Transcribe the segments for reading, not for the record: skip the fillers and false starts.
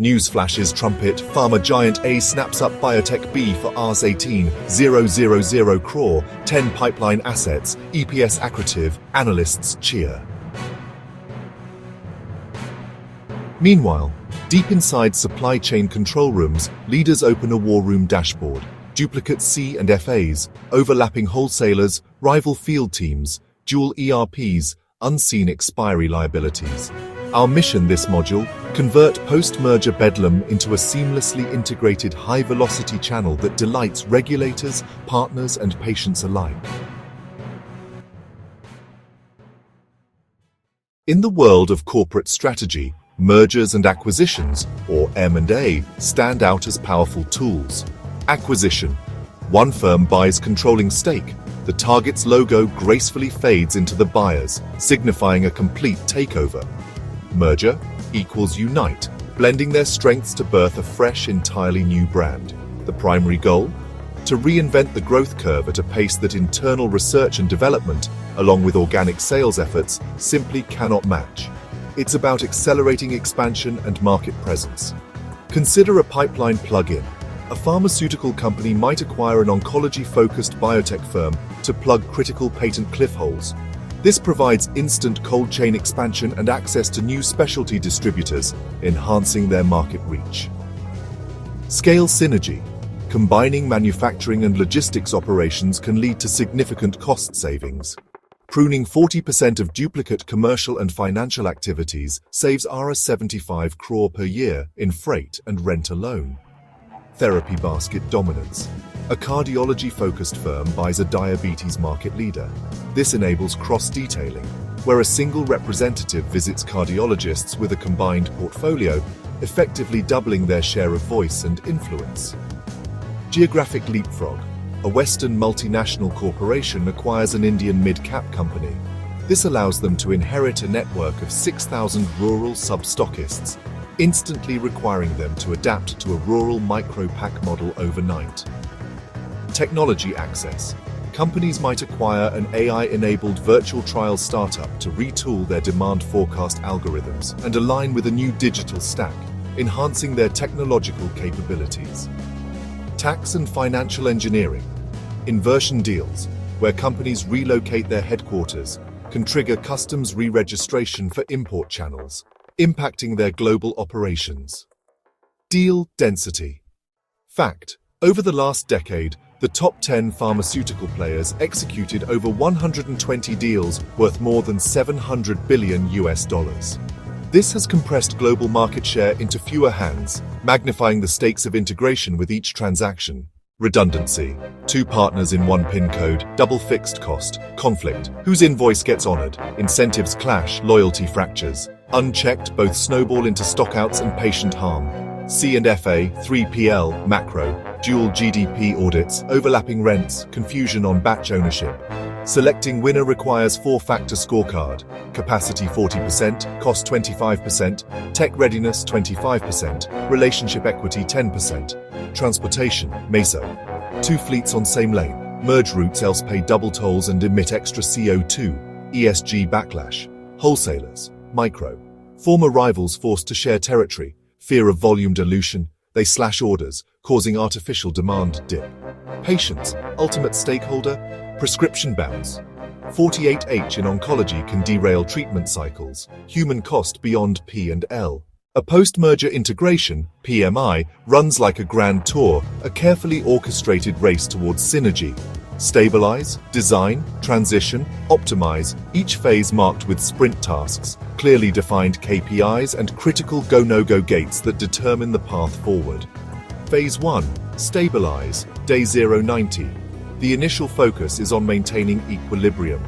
News flashes trumpet, pharma giant A snaps up biotech B for Rs 18,000 crore, 10 pipeline assets, EPS accretive, analysts cheer. Meanwhile, deep inside supply chain control rooms, leaders open a war room dashboard. Duplicate C and FAs, overlapping wholesalers, rival field teams, dual ERPs, unseen expiry liabilities. Our mission this module, convert post-merger bedlam into a seamlessly integrated high-velocity channel that delights regulators, partners, and patients alike. In the world of corporate strategy, mergers and acquisitions, or M&A, stand out as powerful tools. Acquisition. One firm buys controlling stake. The target's logo gracefully fades into the buyer's, signifying a complete takeover. Merger equals unite, blending their strengths to birth a fresh, entirely new brand. The primary goal? To reinvent the growth curve at a pace that internal research and development, along with organic sales efforts, simply cannot match. It's about accelerating expansion and market presence. Consider a pipeline plug-in. A pharmaceutical company might acquire an oncology-focused biotech firm to plug critical patent cliff holes. This provides instant cold chain expansion and access to new specialty distributors, enhancing their market reach. Scale synergy. Combining manufacturing and logistics operations can lead to significant cost savings. Pruning 40% of duplicate commercial and financial activities saves Rs 75 crore per year in freight and rent alone. Therapy basket dominance. A cardiology-focused firm buys a diabetes market leader. This enables cross-detailing, where a single representative visits cardiologists with a combined portfolio, effectively doubling their share of voice and influence. Geographic leapfrog. A Western multinational corporation acquires an Indian mid-cap company. This allows them to inherit a network of 6,000 rural sub-stockists, instantly requiring them to adapt to a rural micro-pack model overnight. Technology access. Companies might acquire an AI-enabled virtual trial startup to retool their demand forecast algorithms and align with a new digital stack, enhancing their technological capabilities. Tax and financial engineering. Inversion deals, where companies relocate their headquarters, can trigger customs re-registration for import channels, impacting their global operations. Deal density. Fact: over the last decade, the top 10 pharmaceutical players executed over 120 deals worth more than $700 billion. This has compressed global market share into fewer hands, magnifying the stakes of integration with each transaction. Redundancy. Two partners in one PIN code, double fixed cost, conflict. Whose invoice gets honored? Incentives clash, loyalty fractures. Unchecked, both snowball into stockouts and patient harm. C and FA, 3PL, macro, dual GDP audits, overlapping rents, confusion on batch ownership. Selecting winner requires 4-factor scorecard. Capacity 40%, cost 25%, tech readiness 25%, relationship equity 10%. Transportation, MESO. Two fleets on same lane. Merge routes else pay double tolls and emit extra CO2. ESG backlash. Wholesalers, micro. Former rivals forced to share territory. Fear of volume dilution, they slash orders, causing artificial demand dip. Patients, ultimate stakeholder, prescription bounce. 48H in oncology can derail treatment cycles, human cost beyond P&L. A post-merger integration, PMI, runs like a grand tour, a carefully orchestrated race towards synergy. Stabilize, design, transition, optimize, each phase marked with sprint tasks, clearly defined KPIs and critical go-no-go gates that determine the path forward. Phase 1. Stabilize, day 090. The initial focus is on maintaining equilibrium.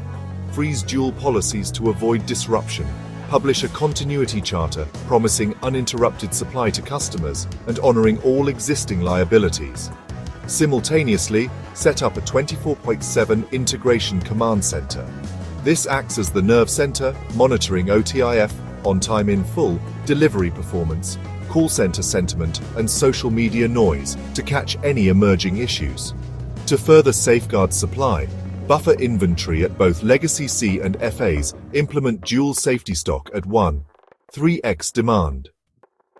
Freeze dual policies to avoid disruption. Publish a continuity charter promising uninterrupted supply to customers and honoring all existing liabilities. Simultaneously, set up a 24/7 integration command center. This acts as the nerve center, monitoring OTIF, on time in full, delivery performance, call center sentiment, and social media noise to catch any emerging issues. To further safeguard supply, buffer inventory at both legacy C and FAs, implement dual safety stock at 1.3x demand.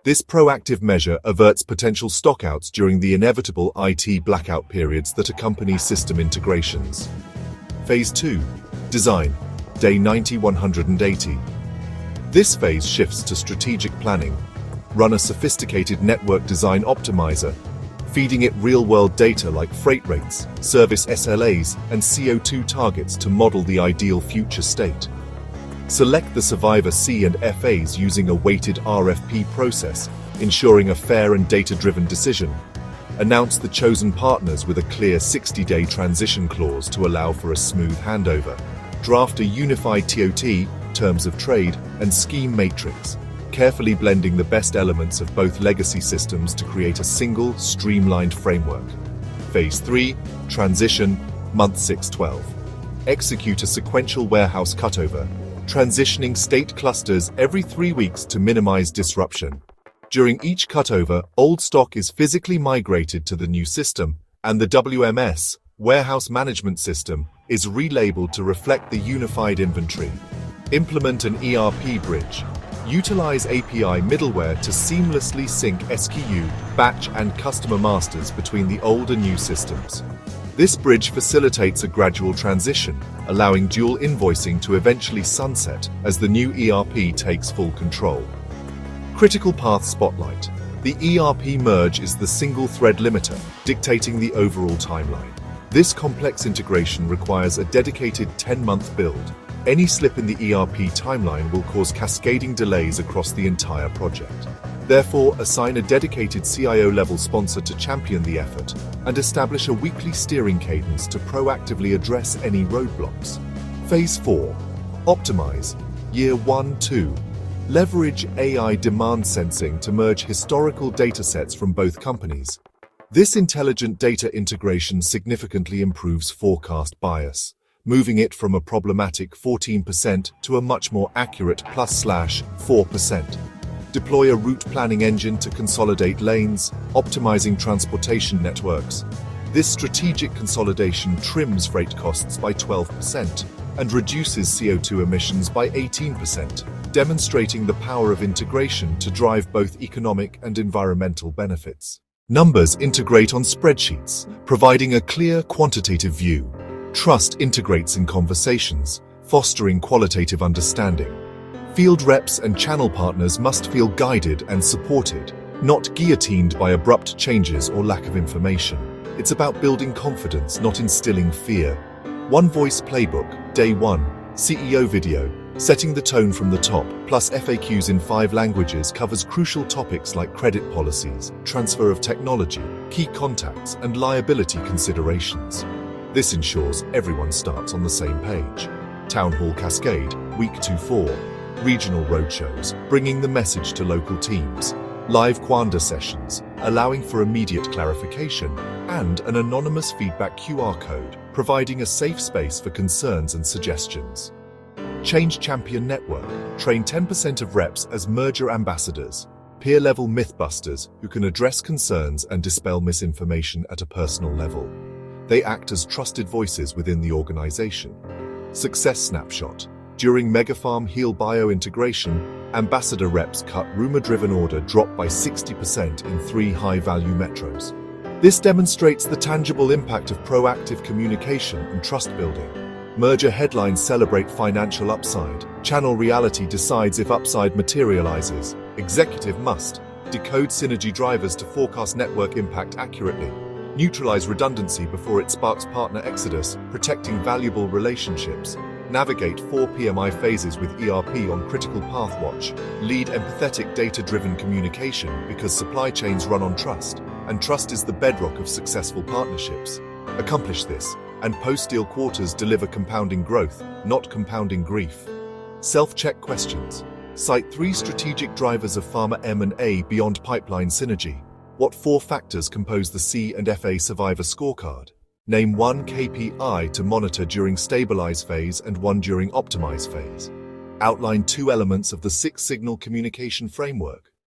This proactive measure averts potential stockouts during the inevitable IT blackout periods that accompany system integrations. Phase 2. Design. Day 90-180. This phase shifts to strategic planning. Run a sophisticated network design optimizer, feeding it real-world data like freight rates, service SLAs, and CO2 targets to model the ideal future state. Select the survivor C and FAs using a weighted RFP process, ensuring a fair and data-driven decision. Announce the chosen partners with a clear 60-day transition clause to allow for a smooth handover. Draft a unified TOT, terms of trade, and scheme matrix, carefully blending the best elements of both legacy systems to create a single, streamlined framework. Phase 3. Transition, month 6-12. Execute a sequential warehouse cutover, transitioning state clusters every 3 weeks to minimize disruption. During each cutover, old stock is physically migrated to the new system, and the WMS, Warehouse Management System, is relabeled to reflect the unified inventory. Implement an ERP bridge. Utilize API middleware to seamlessly sync SKU, batch, and customer masters between the old and new systems. This bridge facilitates a gradual transition, allowing dual invoicing to eventually sunset as the new ERP takes full control. Critical path spotlight. The ERP merge is the single thread limiter, dictating the overall timeline. This complex integration requires a dedicated 10-month build. Any slip in the ERP timeline will cause cascading delays across the entire project. Therefore, assign a dedicated CIO-level sponsor to champion the effort and establish a weekly steering cadence to proactively address any roadblocks. Phase 4. Optimize. Year 1-2. Leverage AI demand sensing to merge historical datasets from both companies. This intelligent data integration significantly improves forecast bias, moving it from a problematic 14% to a much more accurate +/4%. Deploy a route planning engine to consolidate lanes, optimizing transportation networks. This strategic consolidation trims freight costs by 12% and reduces CO2 emissions by 18%, demonstrating the power of integration to drive both economic and environmental benefits. Numbers integrate on spreadsheets, providing a clear quantitative view. Trust integrates in conversations, fostering qualitative understanding. Field reps and channel partners must feel guided and supported, not guillotined by abrupt changes or lack of information. It's about building confidence, not instilling fear. One Voice Playbook, Day 1, CEO video, setting the tone from the top, plus FAQs in 5 languages covers crucial topics like credit policies, transfer of technology, key contacts, and liability considerations. This ensures everyone starts on the same page. Town Hall Cascade, Week 2-4. Regional roadshows, bringing the message to local teams. Live Quanda sessions, allowing for immediate clarification. And an anonymous feedback QR code, providing a safe space for concerns and suggestions. Change Champion Network. Train 10% of reps as merger ambassadors, peer-level mythbusters who can address concerns and dispel misinformation at a personal level. They act as trusted voices within the organization. Success Snapshot. During Megapharm Heal Bio integration, ambassador reps cut rumor-driven order drop by 60% in 3 high-value metros. This demonstrates the tangible impact of proactive communication and trust building. Merger headlines celebrate financial upside. Channel reality decides if upside materializes. Executive must decode synergy drivers to forecast network impact accurately. Neutralize redundancy before it sparks partner exodus, protecting valuable relationships. Navigate 4 PMI phases with ERP on critical path watch. Lead empathetic data-driven communication because supply chains run on trust, and trust is the bedrock of successful partnerships. Accomplish this, and post-deal quarters deliver compounding growth, not compounding grief. Self-check questions. Cite 3 strategic drivers of Pharma M&A beyond pipeline synergy. What 4 factors compose the C and FA survivor scorecard? Name 1 KPI to monitor during stabilize phase and 1 during optimize phase. Outline 2 elements of the 6-signal communication framework.